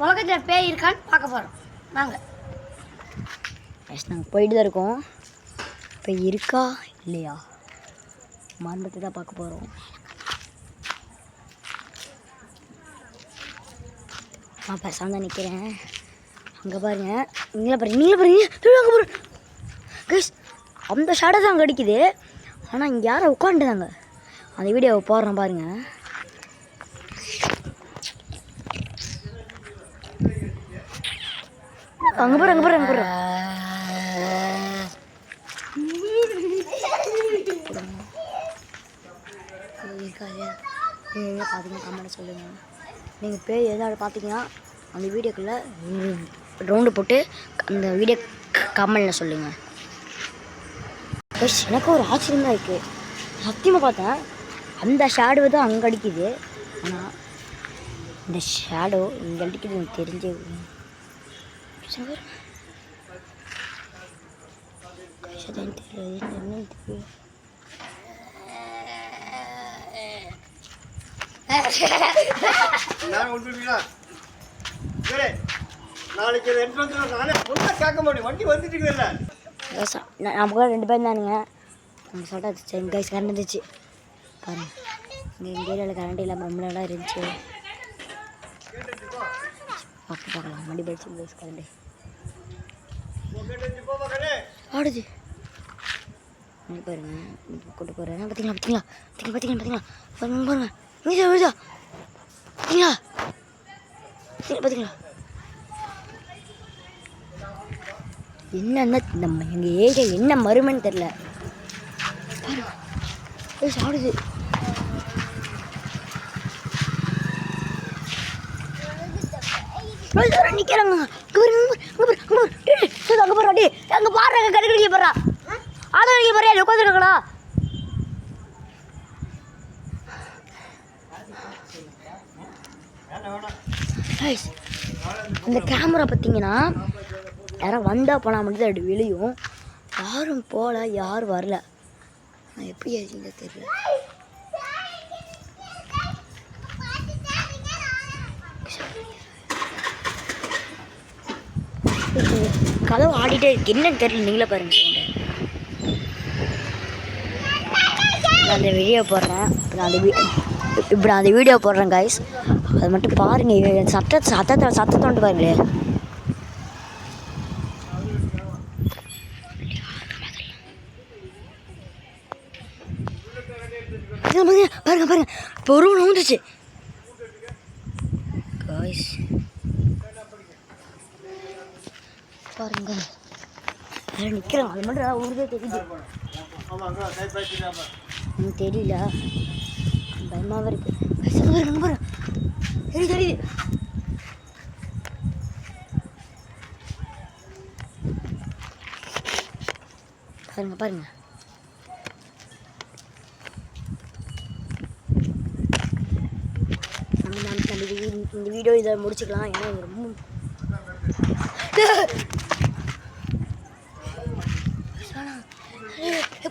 உலகத்தில் பேய் இருக்கான்னு பார்க்க போகிறோம். நாங்கள் போயிட்டு தான் இருக்கோம். இப்போ இருக்கா இல்லையா மறந்துட்டு தான் பார்க்க போகிறோம். நான் பேசாம தான் நிற்கிறேன். அங்கே பாருங்க, நீங்களே பாருங்க அங்கே பாருங்க கைஸ், அந்த ஷேடோ தான் அங்கே அடிக்குது. ஆனால் இங்கே யாரை உட்காந்துட்டாங்க. அந்த வீடியோவை போடுறேன் பாருங்க. அங்கே பாரு நீங்கள் பார்த்தீங்கன்னா கமெண்ட் சொல்லுங்கள். நீங்கள் பேய் எதாவது பார்த்தீங்கன்னா அந்த வீடியோக்குள்ளே ரவுண்டு போட்டு அந்த வீடியோ கமெண்டில் சொல்லுங்கள். எனக்கு ஒரு ஆச்சரியம் தான் இருக்குது. சத்தியமாக பார்த்தேன் அந்த ஷேடோ தான் அங்கே அடிக்குது. ஆனால் இந்த ஷேடோ இங்கே அடிக்குது எனக்கு தெரிஞ்சு நமக்கு 2 பேர் தானுங்க. நம்ம சொல்லிட்டு கைஸ் கரண்ட் இருந்துச்சு பாருங்க. இங்கே எங்கள் ஏரியாவில் கரண்ட் இல்லாமல் ரொம்ப நாளாக இருந்துச்சு. பார்க்கலாம் மணி போயிடுச்சு கைஸ். கரண்ட்டு ஆடுது பாருங்க. கொண்டு போகிறேன். பார்த்தீங்களா பாருங்க பார்த்தீங்களா என்னன்னா நம்ம எங்கள் ஏரியா என்ன மருமைன்னு தெரில பாருங்க. ஆடுது நிற்கிறாங்க. அங்கே போறாடி, அங்கே பாடுறாங்க கடுக்கடிக்க போடுறா. ஆதரவு போறியா உட்காந்துருக்கா. அந்த கேமரா பார்த்தீங்கன்னா யாரும் வந்தால் போனால் மட்டும் தான் அப்படி வெளியும். யாரும் போகல, யாரும் வரல. நான் எப்படி ஆச்சுங்க தெரியல. கதவு ஆடிட்டே இருக்கு, என்னன்னு தெரியல. நீங்களே பாருங்க. நான் அந்த வீடியோ போடுறேன். இப்போ நான் அந்த வீடியோ போடுறேன் கைஸ். அது மட்டும் பாருங்க. சத்தத்தோண்டு பாருங்களே. பாருங்க பொருள் வந்துச்சு கைஸ். பாருங்க நிற்கிறேன். அது மட்டும் ஊருக்கே தெரியுது. தெரியல, பயமாகவே இருக்கு. பாருங்க தெரியுது. பாருங்க இந்த வீடியோ இதை முடிச்சுக்கலாம். ஏன்னா ரொம்ப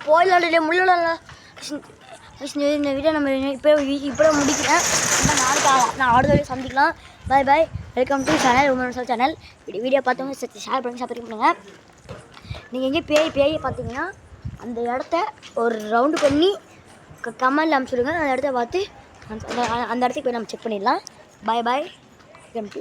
போயிடலாம் முள்ளலாம். இந்த வீடியோ நம்ம இப்போ முடிக்கிறேன். நாளைக்கு நான் அடுத்த வீடியோ சந்திக்கலாம். Bye. Welcome to channel. Video பார்த்தவங்க ஷேர் பண்ணி சப்ஸ்கிரைப் பண்ணுங்கள். நீங்கள் எங்கேயும் பேய் பார்த்தீங்கன்னா அந்த இடத்த ஒரு ரவுண்டு பண்ணி கமெண்டில் அனுப்பிச்சுடுங்க. அந்த இடத்த பார்த்து அந்த இடத்துக்கு போய் நம்ம செக் பண்ணிடலாம். பாய். Welcome to